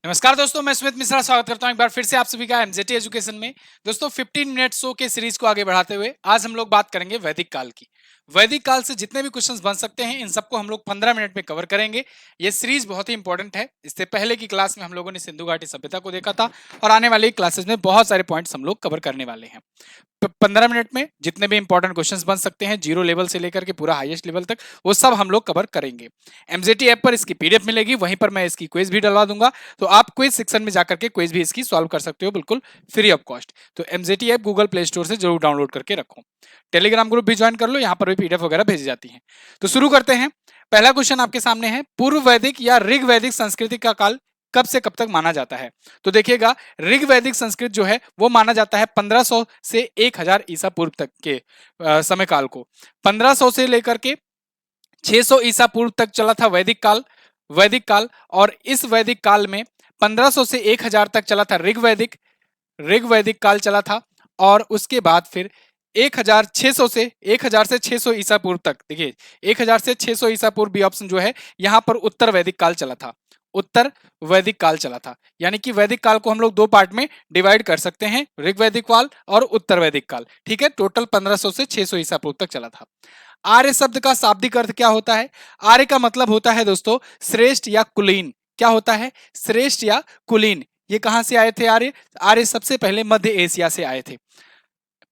नमस्कार दोस्तों, मैं सुमित मिश्रा स्वागत करता हूं एक बार फिर से आप सभी का एमजेटी एजुकेशन में। दोस्तों 15 मिनट शो के सीरीज को आगे बढ़ाते हुए आज हम लोग बात करेंगे वैदिक काल की। वैदिक काल से जितने भी क्वेश्चंस बन सकते हैं इन सबको हम लोग 15 मिनट में कवर करेंगे। ये सीरीज बहुत ही इंपॉर्टेंट है। इससे पहले की क्लास में हम लोगों ने सिंधु घाटी सभ्यता को देखा था और आने वाली क्लासेस में बहुत सारे पॉइंट्स हम लोग कवर करने वाले हैं। 15 मिनट में जितने भी इंपॉर्टेंट क्वेश्चंस बन सकते हैं जीरो लेवल से लेकर के पूरा हाईएस्ट लेवल तक वो सब हम लोग कवर करेंगे। एमजेटी ऐप पर इसकी पीडीएफ मिलेगी, वहीं पर मैं इसकी क्विज भी डलवा दूंगा, तो आप क्विज सेक्शन में जाकर के क्विज भी इसकी सॉल्व कर सकते हो बिल्कुल फ्री ऑफ कॉस्ट। तो MJT app Google play store से जरूर डाउनलोड करके रखो। टेलीग्राम ग्रुप भी ज्वाइन कर लो, यहाँ पर भी पीडीएफ वगैरह भेजी जाती है। तो शुरू करते हैं। पहला क्वेश्चन आपके सामने है, पूर्व वैदिक या ऋग वैदिक संस्कृति का काल कब से कब तक माना जाता है? तो देखिएगा, ऋग वैदिक संस्कृत जो है वो माना जाता है 1500 से 1000 ईसा पूर्व तक के समय काल को। 1500 से लेकर के 600 ईसा पूर्व तक चला था वैदिक काल। और इस वैदिक काल में 1500 से 1000 तक चला था ऋग वैदिक काल चला था। और उसके बाद फिर 1000 से 600 ईसा पूर्व तक, देखिए 1000 से 600 ईसा पूर्व भी ऑप्शन जो है यहाँ पर उत्तर वैदिक काल चला था। उत्तर वैदिक काल चला था, यानी कि वैदिक काल को हम लोग दो पार्ट में डिवाइड कर सकते हैं, ऋग वैदिक काल और उत्तर वैदिक काल। ठीक है, टोटल 1500 से 600 ईसा पूर्व तक चला था। आर्य शब्द का शाब्दिक अर्थ क्या होता है? आर्य का मतलब होता है दोस्तों श्रेष्ठ या कुलीन। क्या होता है? श्रेष्ठ या कुलीन। ये कहां से आए थे आर्य? आर्य सबसे पहले मध्य एशिया से आए थे।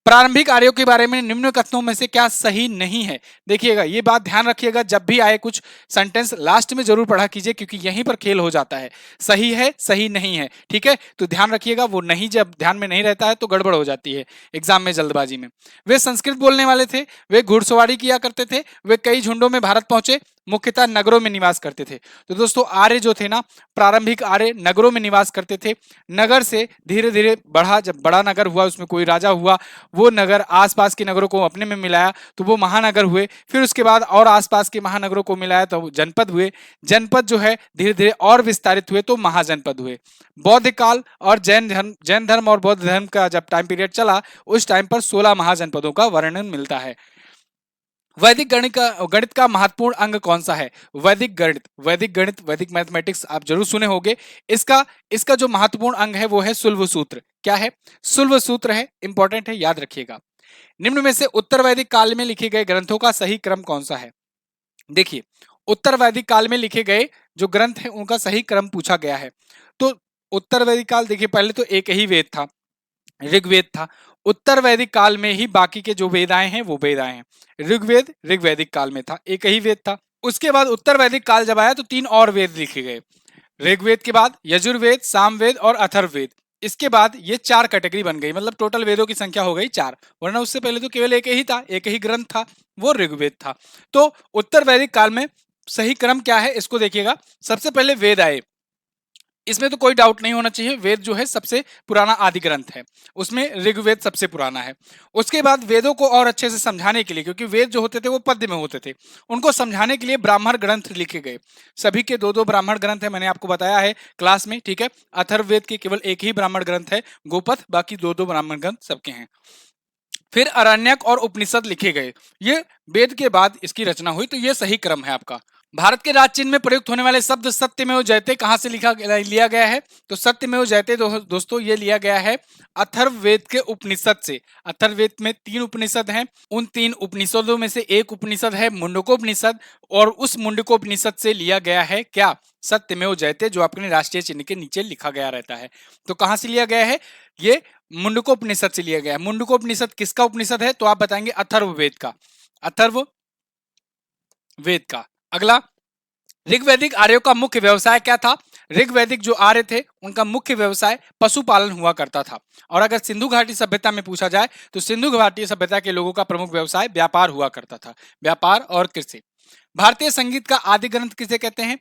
प्रारंभिक आर्यों के बारे में निम्न कथनों में से क्या सही नहीं है? देखिएगा, ये बात ध्यान रखिएगा, जब भी आए कुछ सेंटेंस लास्ट में जरूर पढ़ा कीजिए, क्योंकि यहीं पर खेल हो जाता है। सही है, सही नहीं है, ठीक है, तो ध्यान रखिएगा। वो नहीं जब ध्यान में नहीं रहता है तो गड़बड़ हो जाती है एग्जाम में जल्दबाजी में। वे संस्कृत बोलने वाले थे, वे घुड़सवारी किया करते थे, वे कई झुंडों में भारत पहुंचे, मुख्यतः नगरों में निवास करते थे। तो दोस्तों आर्य जो थे ना, प्रारंभिक आर्य नगरों में निवास करते थे। नगर से धीरे धीरे बढ़ा, जब बड़ा नगर हुआ, उसमें कोई राजा हुआ, वो नगर आसपास के नगरों को अपने में मिलाया तो वो महानगर हुए। फिर उसके बाद और आसपास के महानगरों को मिलाया तो जनपद हुए। जनपद जो है धीरे धीरे और विस्तारित हुए तो महाजनपद हुए। बौद्ध काल और जैन धर्म और बौद्ध धर्म का जब टाइम पीरियड चला, उस टाइम पर 16 महाजनपदों का वर्णन मिलता है। वैदिक गणित का महत्वपूर्ण अंग कौन सा है? वैदिक मैथमेटिक्स आप जरूर सुने होंगे। इसका इसका जो महत्वपूर्ण अंग है वो है शुल्भ सूत्र। क्या है? शुल्भ सूत्र है, इंपॉर्टेंट है, याद रखिएगा। निम्न में से उत्तर वैदिक काल में लिखे गए ग्रंथों का सही क्रम कौन सा है? देखिए, उत्तर वैदिक काल में लिखे गए जो ग्रंथ हैं उनका सही क्रम पूछा गया है। तो उत्तर वैदिक काल, देखिए पहले तो एक ही वेद था, ऋग्वेद था। उत्तर वैदिक काल में ही बाकी के जो वेद आए हैं वो वेद आए हैं। ऋग्वेद ऋग्वैदिक काल में था, एक ही वेद था। उसके बाद उत्तर वैदिक काल जब आया तो तीन और वेद लिखे गए। ऋग्वेद के बाद यजुर्वेद, सामवेद और अथर्ववेद। इसके बाद ये चार कैटेगरी बन गई, मतलब टोटल वेदों की संख्या हो गई चार। वरना उससे पहले तो केवल एक ही था, एक ही ग्रंथ था, वो ऋग्वेद था। तो उत्तर वैदिक काल में सही क्रम क्या है इसको देखिएगा। सबसे पहले वेद आए, इसमें तो कोई डाउट नहीं होना चाहिए। वेद जो है सबसे पुराना आदि ग्रंथ है, उसमें ऋग्वेद सबसे पुराना है। उसके बाद वेदों को और अच्छे से समझाने के लिए, क्योंकि वेद जो होते थे वो पद्य में होते थे, उनको समझाने के लिए ब्राह्मण ग्रंथ लिखे गए। सभी के दो दो ब्राह्मण ग्रंथ है, मैंने आपको बताया है क्लास में, ठीक है। अथर्ववेद के केवल एक ही ब्राह्मण ग्रंथ है गोपथ, बाकी दो दो ब्राह्मण ग्रंथ सबके हैं। फिर अरण्यक और उपनिषद लिखे गए, ये वेद के बाद इसकी रचना हुई, तो ये सही क्रम है आपका। भारत के राज चिन्ह में प्रयुक्त होने वाले शब्द सत्यमेव जयते कहां से लिया गया है? तो सत्यमेव जयते दोस्तों ये लिया गया है अथर्ववेद के उपनिषद से। अथर्ववेद में 3 उपनिषद हैं, उन 3 उपनिषदों में से एक उपनिषद है मुंडकोपनिषद, और उस मुंडकोपनिषद से लिया गया है क्या? सत्यमेव जयते, जो अपने राष्ट्रीय चिन्ह के नीचे लिखा गया रहता है। तो कहां से लिया गया है? ये मुंडकोपनिषद से लिया गया है। मुंडकोपनिषद किसका उपनिषद है? तो आप बताएंगे अथर्ववेद का, अथर्ववेद का। अगला, ऋग्वैदिक आर्यों का मुख्य व्यवसाय क्या था? ऋग्वैदिक जो आर्य थे उनका मुख्य व्यवसाय पशुपालन हुआ करता था। और अगर सिंधु घाटी सभ्यता में पूछा जाए तो सिंधु घाटी सभ्यता के लोगों का प्रमुख व्यवसाय व्यापार हुआ करता था, व्यापार और कृषि। भारतीय संगीत का आदि ग्रंथ किसे कहते हैं?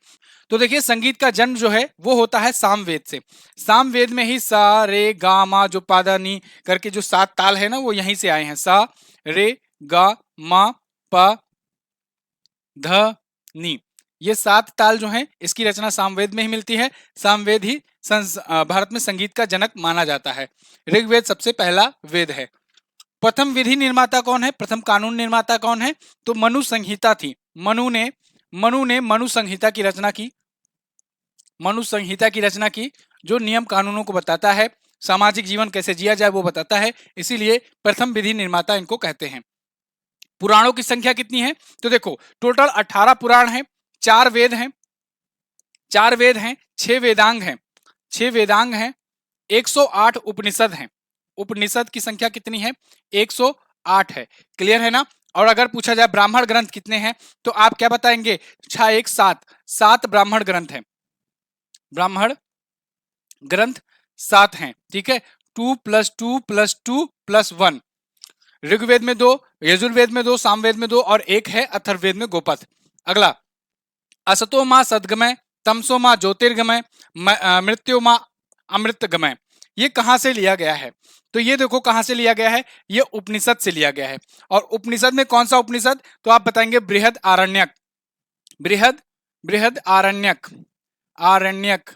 तो देखिए, संगीत का जन्म जो है वो होता है सामवेद से। सामवेद में ही सा रे गा मा जो पादा नी करके जो 7 ताल है ना, वो यहीं से आए हैं। सा रे गा मा पा ध नी, ये 7 ताल जो हैं इसकी रचना सामवेद में ही मिलती है। सामवेद ही भारत में संगीत का जनक माना जाता है। ऋग्वेद सबसे पहला वेद है। प्रथम विधि निर्माता कौन है? प्रथम कानून निर्माता कौन है? तो मनु संहिता थी। मनु ने मनु संहिता की रचना की। मनु संहिता की रचना की, जो नियम कानूनों को बताता है, सामाजिक जीवन कैसे जिया जाए वो बताता है, इसीलिए प्रथम विधि निर्माता इनको कहते हैं। पुराणों की संख्या कितनी है? तो देखो टोटल 18 पुराण हैं, 4 वेद हैं, 4 वेद हैं, 6 वेदांग हैं, 6 वेदांग हैं, 108 उपनिषद हैं। उपनिषद की संख्या कितनी है? 108 है। क्लियर है ना? और अगर पूछा जाए ब्राह्मण ग्रंथ कितने हैं, तो आप क्या बताएंगे? 6 1 7, 7 ब्राह्मण ग्रंथ हैं। ब्राह्मण ग्रंथ 7 हैं। ठीक है, 2 + 2 + 2 + 1। ऋग्वेद में 2, यजुर्वेद में 2, सामवेद में 2 और एक है अथर्ववेद में गोपथ। अगला, असतो माँ सदगमय, तमसो माँ ज्योतिर्गमय, मृत्यु माँ अमृतगमय। ये कहां से लिया गया है? तो ये देखो कहां से लिया गया है, ये उपनिषद से लिया गया है। और उपनिषद में कौन सा उपनिषद? तो आप बताएंगे बृहद आरण्यक। बृहद बृहद आरण्यक, आरण्यक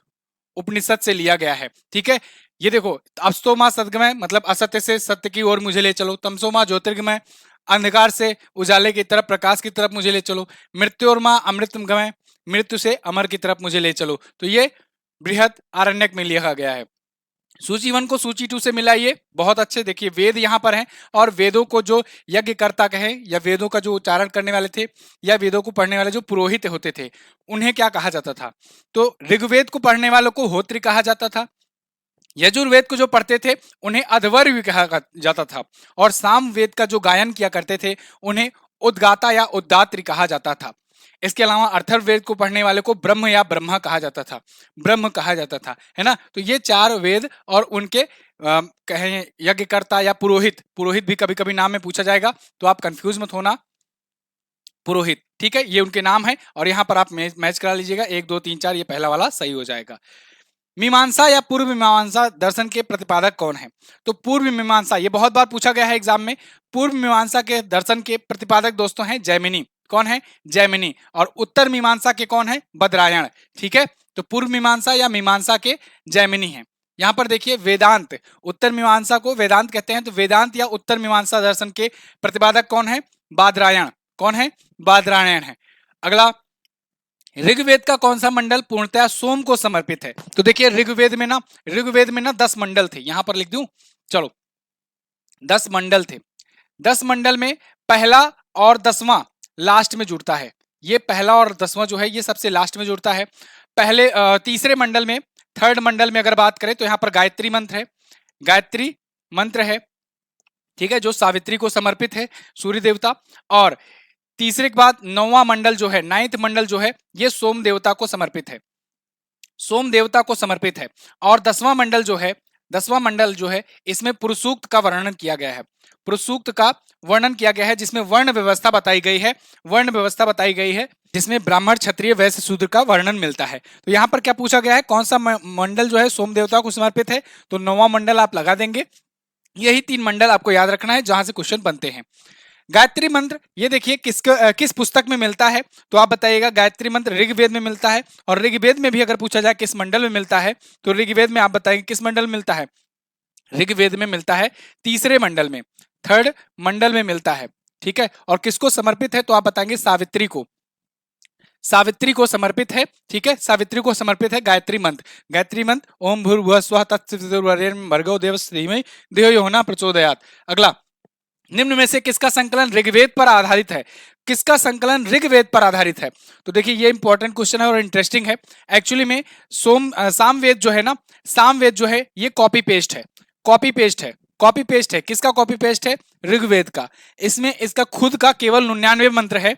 उपनिषद से लिया गया है। ठीक है, ये देखो अस्तोमा सदगमय मतलब असत्य से सत्य की ओर मुझे ले चलो, तमसोमा ज्योतिर्गमय अंधकार से उजाले की तरफ, प्रकाश की तरफ मुझे ले चलो, मृत्योर्मा अमृतगमय मृत्यु से अमर की तरफ मुझे ले चलो। तो ये बृहद आरण्यक में लिखा गया है। सूची 1 को सूची 2 से मिलाइए। बहुत अच्छे, देखिए वेद यहाँ पर हैं और वेदों को जो यज्ञकर्ता कहे या वेदों का जो उच्चारण करने वाले थे या वेदों को पढ़ने वाले जो पुरोहित होते थे उन्हें क्या कहा जाता था? तो ऋग्वेद को पढ़ने वालों को होत्री कहा जाता था, यजुर्वेद को जो पढ़ते थे उन्हें अध्वर्य भी कहा जाता था, और सामवेद का जो गायन किया करते थे उन्हें उद्गाता या उद्दात्री कहा जाता था। इसके अलावा अथर्ववेद को पढ़ने वाले को ब्रह्म या ब्रह्मा कहा जाता था, ब्रह्म कहा जाता था, है ना? तो ये 4 वेद और उनके कहें यज्ञकर्ता या पुरोहित, पुरोहित भी कभी कभी नाम में पूछा जाएगा तो आप कंफ्यूज मत होना, पुरोहित। ठीक है, ये उनके नाम है और यहाँ पर आप मैच करा लीजिएगा, 1 2 3 4, ये पहला वाला सही हो जाएगा। मीमांसा या पूर्व मीमांसा दर्शन के प्रतिपादक कौन है? तो पूर्व मीमांसा, ये बहुत बार पूछा गया है एग्जाम में। पूर्व मीमांसा के दर्शन के प्रतिपादक दोस्तों हैं जैमिनी। कौन है? जैमिनी। और उत्तर मीमांसा के कौन है? बदरायण। ठीक है, तो पूर्व मीमांसा या मीमांसा के जैमिनी है। यहां पर देखिए वेदांत, उत्तर मीमांसा को वेदांत कहते हैं, तो वेदांत या उत्तर मीमांसा दर्शन के प्रतिपादक कौन है? बादरायण। कौन है? बादरायण है। अगला, ऋग्वेद का कौन सा मंडल पूर्णतया सोम को समर्पित है? तो देखिए ऋग्वेद में ना 10 मंडल थे, यहां पर लिख दूं, चलो 10 मंडल थे। 10 मंडल में पहला और 10वां लास्ट में जुड़ता है। ये पहला और 10वां जो है ये सबसे लास्ट में जुड़ता है। पहले तीसरे मंडल में, थर्ड मंडल में अगर बात करें तो यहाँ पर गायत्री मंत्र है, गायत्री मंत्र है। ठीक है, जो सावित्री को समर्पित है, सूर्य देवता। और तीसरे के बाद 9वां मंडल जो है, 9th मंडल जो है, ये सोम देवता को समर्पित है, सोम देवता को समर्पित है। और 10वां मंडल जो है, 10वां मंडल जो है, इसमें पुरुषसूक्त का वर्णन किया गया है, पुरुषसूक्त का वर्णन किया गया है, जिसमें वर्ण व्यवस्था बताई गई है, वर्ण व्यवस्था बताई गई है, जिसमें ब्राह्मण क्षत्रिय वैश्य शूद्र का वर्णन मिलता है। तो यहाँ पर क्या पूछा गया है, कौन सा मंडल जो है सोम देवता को समर्पित है? तो 9वां मंडल आप लगा देंगे। यही 3 मंडल आपको याद रखना है जहां से क्वेश्चन बनते हैं। गायत्री मंत्र, ये देखिए किस पुस्तक में मिलता है? तो आप बताइएगा। गायत्री मंत्र ऋग्वेद में मिलता है, और ऋग्वेद में भी अगर पूछा जाए किस मंडल में मिलता है, तो ऋग्वेद में आप बताएंगे किस मंडल में मिलता है? ऋग्वेद में मिलता है तीसरे मंडल में, 3rd मंडल में मिलता है। ठीक है, और किसको समर्पित है? तो आप बताएंगे सावित्री को, सावित्री को समर्पित है। ठीक है, सावित्री को समर्पित है गायत्री मंत्र। गायत्री मंत्र ओम भूर्भुवः स्वः तत्सवितुर्वरेण्यं भर्गो देवस्य धीमहि धियो यो न प्रचोदयात्। अगला, निम्न में से किसका संकलन ऋग्वेद पर आधारित है? किसका संकलन ऋग्वेद पर आधारित है? तो देखिए ये इंपॉर्टेंट क्वेश्चन है और इंटरेस्टिंग है। एक्चुअली में सामवेद जो है ना, सामवेद जो है ये कॉपी पेस्ट है, कॉपी पेस्ट है, कॉपी पेस्ट है। किसका कॉपी पेस्ट है? ऋग्वेद का। इसमें इसका खुद का केवल 99 मंत्र है,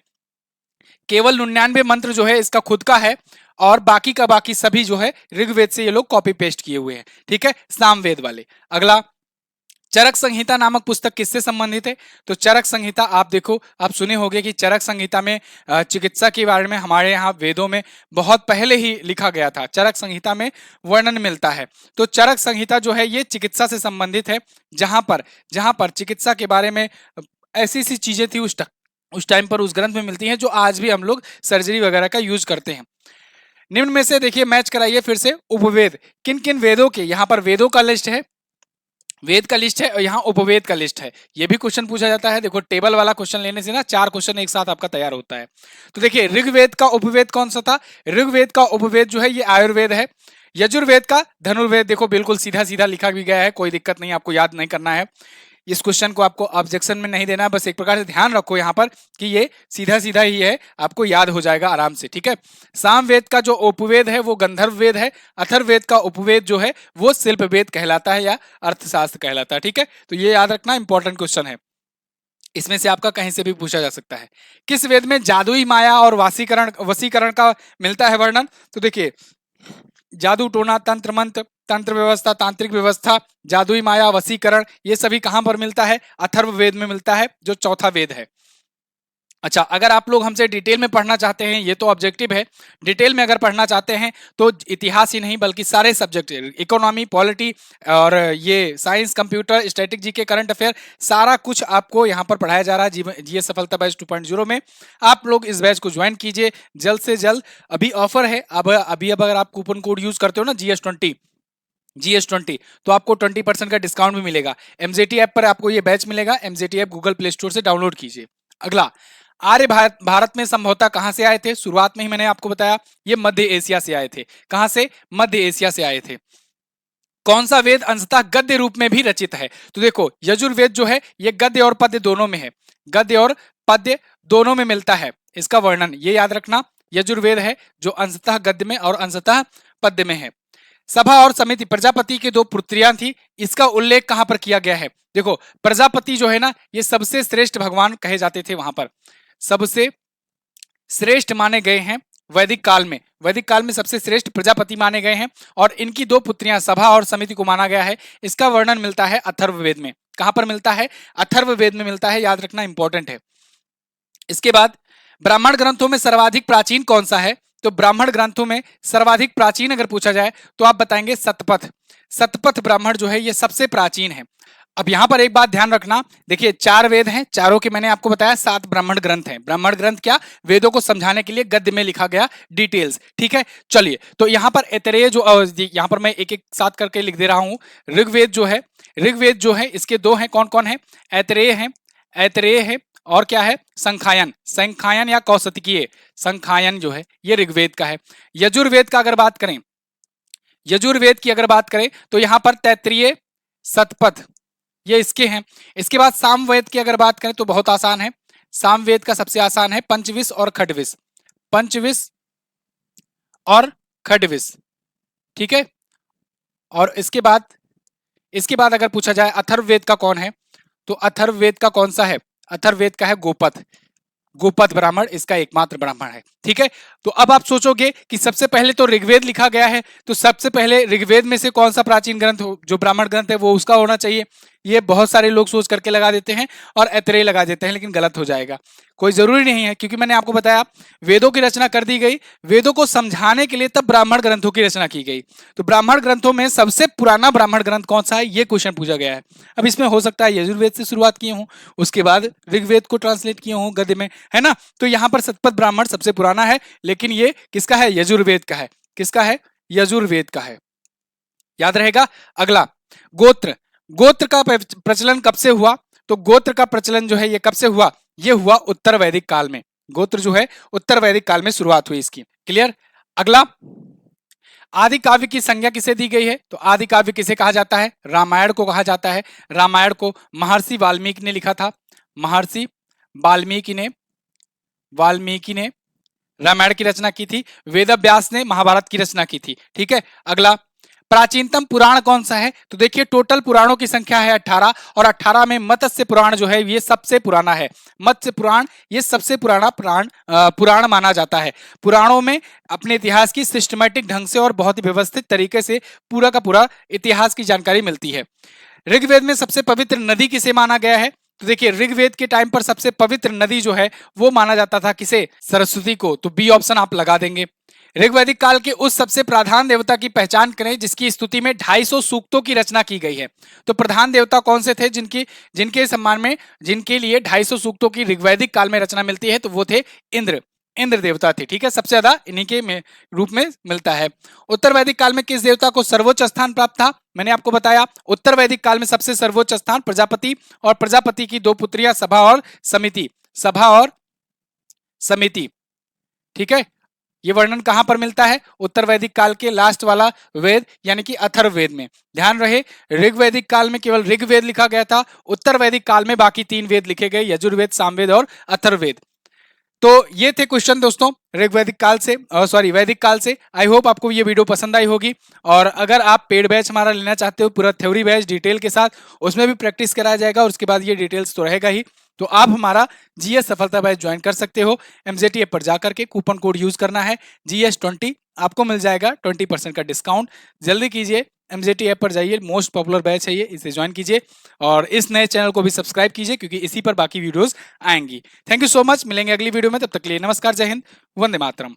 केवल 99 मंत्र जो है इसका खुद का है, और बाकी का बाकी सभी जो है ऋग्वेद से ये लोग कॉपी पेस्ट किए हुए हैं। ठीक है, सामवेद वाले। अगला, चरक संहिता नामक पुस्तक किससे संबंधित है? तो चरक संहिता, आप देखो, आप सुने होंगे कि चरक संहिता में चिकित्सा के बारे में हमारे यहाँ वेदों में बहुत पहले ही लिखा गया था, चरक संहिता में वर्णन मिलता है। तो चरक संहिता जो है ये चिकित्सा से संबंधित है, जहां पर चिकित्सा के बारे में ऐसी ऐसी चीजें थी उस टाइम पर उस ग्रंथ में मिलती हैं जो आज भी हम लोग सर्जरी वगैरह का यूज करते हैं। निम्न में से देखिए मैच कराइए फिर से, उपवेद किन किन वेदों के, यहाँ पर वेदों का लिस्ट है, वेद का लिस्ट है और यहाँ उपवेद का लिस्ट है। ये भी क्वेश्चन पूछा जाता है। देखो टेबल वाला क्वेश्चन लेने से ना 4 क्वेश्चन एक साथ आपका तैयार होता है। तो देखिए ऋग्वेद का उपवेद कौन सा था? ऋग्वेद का उपवेद जो है ये आयुर्वेद है। यजुर्वेद का धनुर्वेद, देखो बिल्कुल सीधा सीधा लिखा भी गया है, कोई दिक्कत नहीं, आपको याद नहीं करना है। इस क्वेश्चन को आपको ऑब्जेक्शन में नहीं देना है, बस एक प्रकार से ध्यान रखो यहाँ पर कि ये सीधा सीधा ही है, आपको याद हो जाएगा आराम से, ठीक है। सामवेद का जो उपवेद है वो गंधर्व वेद है। अथर्ववेद का उपवेद जो है वो शिल्प वेद कहलाता है या अर्थशास्त्र कहलाता है, ठीक है। तो ये याद रखना, इंपॉर्टेंट क्वेश्चन है, इसमें से आपका कहीं से भी पूछा जा सकता है। किस वेद में जादुई माया और वशीकरण का मिलता है वर्णन? तो देखिए जादू टोना तंत्र मंत्र, तंत्र व्यवस्था, तांत्रिक व्यवस्था, जादुई माया, वशीकरण, ये सभी कहां पर मिलता है? अथर्व वेद में मिलता है, जो चौथा वेद है। अच्छा, अगर आप लोग हमसे डिटेल में पढ़ना चाहते हैं, ये तो ऑब्जेक्टिव है, डिटेल में अगर पढ़ना चाहते हैं तो इतिहास ही नहीं बल्कि सारे सब्जेक्ट, इकोनॉमी, पॉलिटी और ये science, computer, static, GK, current affair, सारा कुछ आपको यहाँ पर पढ़ाया जा रहा है जीएस सफलता बैच 2.0 में। आप लोग इस बैच को ज्वाइन कीजिए जल्द से जल्द। अभी ऑफर है, अब अगर आप कूपन कोड यूज करते हो ना GS20 तो आपको 20% का डिस्काउंट भी मिलेगा। एमजेटी ऐप पर आपको ये बैच मिलेगा। MJT app Google play store से डाउनलोड कीजिए। अगला, आर्य भारत में संभवतः कहां से आए थे? शुरुआत में ही मैंने आपको बताया, ये मध्य एशिया से आए थे। कहां से? मध्य एशिया से आए थे। कौन सा वेद अंशतः गद्य रूप में भी रचित है? तो देखो यजुर्वेद जो है ये गद्य और पद्य दोनों में है, गद्य और पद्य दोनों में मिलता है। इसका वर्णन ये याद रखना, यजुर्वेद है जो अंशतः गद्य में और अंशतः पद्य में है। सभा और समिति, प्रजापति की 2 पुत्रियां थी, इसका उल्लेख कहां पर किया गया है? देखो प्रजापति जो है ना ये सबसे श्रेष्ठ भगवान कहे जाते थे, वहां पर सबसे श्रेष्ठ माने गए हैं वैदिक काल में। वैदिक काल में सबसे श्रेष्ठ प्रजापति माने गए हैं और इनकी 2 पुत्रियां सभा और समिति को माना गया है। इसका वर्णन मिलता है अथर्ववेद में। कहां पर मिलता है? अथर्ववेद में मिलता है, याद रखना, इंपॉर्टेंट है। इसके बाद ब्राह्मण ग्रंथों में सर्वाधिक प्राचीन कौन सा है? तो ब्राह्मण ग्रंथों में सर्वाधिक प्राचीन अगर पूछा जाए तो आप बताएंगे शतपथ। शतपथ ब्राह्मण जो है ये सबसे प्राचीन है। अब यहां पर एक बात ध्यान रखना, देखिए 4 वेद हैं, चारों के मैंने आपको बताया 7 ब्राह्मण ग्रंथ हैं। ब्राह्मण ग्रंथ क्या? वेदों को समझाने के लिए गद्य में लिखा गया डिटेल्स, ठीक है। चलिए, तो यहां पर ऐतरेय जो यहां पर मैं एक एक साथ करके लिख दे रहा हूं। ऋग्वेद जो है इसके 2 हैं, कौन कौन है? ऐतरेय है और क्या है? संखायन या कौसतकीय। संखायन जो है ये ऋग्वेद का है। यजुर्वेद का अगर बात करें, यजुर्वेद की अगर बात करें तो यहां पर तैत्तिरीय, शतपथ ये इसके हैं। इसके बाद सामवेद की अगर बात करें तो बहुत आसान है, सामवेद का सबसे आसान है पंचविश और खड्डविश। पंचविश और खड्डविश, ठीक है। और इसके बाद अगर पूछा जाए अथर्ववेद का कौन है, तो अथर्ववेद का कौन सा है? अथर्ववेद का है गोपथ ब्राह्मण इसका एकमात्र ब्राह्मण है, ठीक है। तो अब आप सोचोगे कि सबसे पहले तो ऋग्वेद लिखा गया है, तो सबसे पहले ऋग्वेद में से कौन सा प्राचीन ग्रंथ जो ब्राह्मण ग्रंथ है वो उसका होना चाहिए। ये बहुत सारे लोग सोच करके लगा देते हैं और ऐतरेय लगा देते हैं, लेकिन गलत हो जाएगा। कोई जरूरी नहीं है, क्योंकि मैंने आपको बताया वेदों की रचना कर दी गई, वेदों को समझाने के लिए तब ब्राह्मण ग्रंथों की रचना की गई। तो ब्राह्मण ग्रंथों में सबसे पुराना ब्राह्मण ग्रंथ कौन सा है, ये क्वेश्चन पूछा गया है। अब इसमें हो सकता है यजुर्वेद से शुरुआत किए हूं, उसके बाद ऋग्वेद को ट्रांसलेट किए हूं गद्य में, है ना। तो यहां पर शतपथ ब्राह्मण सबसे पुराना है, लेकिन ये किसका है? यजुर्वेद का है। किसका है? यजुर्वेद का है, याद रहेगा। अगला, गोत्र का प्रचलन कब से हुआ? तो गोत्र का प्रचलन जो है ये कब से हुआ? ये हुआ उत्तर वैदिक काल में। गोत्र जो है उत्तर वैदिक काल में शुरुआत हुई इसकी, क्लियर। अगला, आदि काव्य की संज्ञा किसे दी गई है? तो आदि काव्य किसे कहा जाता है? रामायण को कहा जाता है। रामायण को महर्षि वाल्मीकि ने लिखा था। महर्षि वाल्मीकि ने रामायण की रचना की थी। वेद व्यास ने महाभारत की रचना की थी, ठीक है। अगला, प्राचीनतम पुराण कौन सा है? तो देखिए टोटल पुराणों की संख्या है 18 और 18 में मत्स्य पुराण जो है ये सबसे पुराना है। मत्स्य पुराण ये सबसे पुराना पुराण माना जाता है। पुराणों में अपने इतिहास की सिस्टमैटिक ढंग से और बहुत ही व्यवस्थित तरीके से पूरा का पूरा इतिहास की जानकारी मिलती है। ऋग्वेद में सबसे पवित्र नदी किसे माना गया है? तो देखिए ऋग्वेद के टाइम पर सबसे पवित्र नदी जो है वो माना जाता था किसे? सरस्वती को। तो बी ऑप्शन आप लगा देंगे। ऋग्वैदिक काल के उस सबसे प्रधान देवता की पहचान करें जिसकी स्तुति में 250 सूक्तों की रचना की गई है। तो प्रधान देवता कौन से थे जिनके सम्मान में, जिनके लिए 250 सूक्तों की ऋग्वैदिक काल में रचना मिलती है? तो वो थे इंद्र। इंद्र देवता थे। ठीक है, सबसे ज्यादा इन्हीं के रूप में मिलता है। उत्तर वैदिक काल में किस देवता को सर्वोच्च स्थान प्राप्त था? मैंने आपको बताया उत्तर वैदिक काल में सबसे सर्वोच्च स्थान प्रजापति, और प्रजापति की दो पुत्रियां सभा और समिति, सभा और समिति। ठीक है, ये वर्णन कहां पर मिलता है? उत्तर वैदिक काल के लास्ट वाला वेद यानी कि अथर्ववेद में। ध्यान रहे, ऋग्वैदिक काल में केवल ऋग्वेद लिखा गया था, उत्तर वैदिक काल में बाकी 3 वेद लिखे गए, यजुर्वेद, सामवेद और अथर्ववेद। तो ये थे क्वेश्चन दोस्तों ऋग्वैदिक काल से, सॉरी वैदिक काल से। आई होप आपको ये वीडियो पसंद आई होगी, और अगर आप पेड बैच हमारा लेना चाहते हो पूरा थ्योरी बैच डिटेल के साथ, उसमें भी प्रैक्टिस कराया जाएगा और उसके बाद ये डिटेल्स तो रहेगा ही, तो आप हमारा जीएस सफलता बैच ज्वाइन कर सकते हो। एमजेटी ऐप पर जाकर के कूपन कोड यूज करना है GS20, आपको मिल जाएगा 20% का डिस्काउंट। जल्दी कीजिए, एमजेटी ऐप पर जाइए, मोस्ट पॉपुलर बैच है ये, इसे ज्वाइन कीजिए और इस नए चैनल को भी सब्सक्राइब कीजिए क्योंकि इसी पर बाकी वीडियोस आएंगी। थैंक यू सो मच, मिलेंगे अगली वीडियो में, तब तक के लिए नमस्कार, जय हिंद, वंदे मातरम।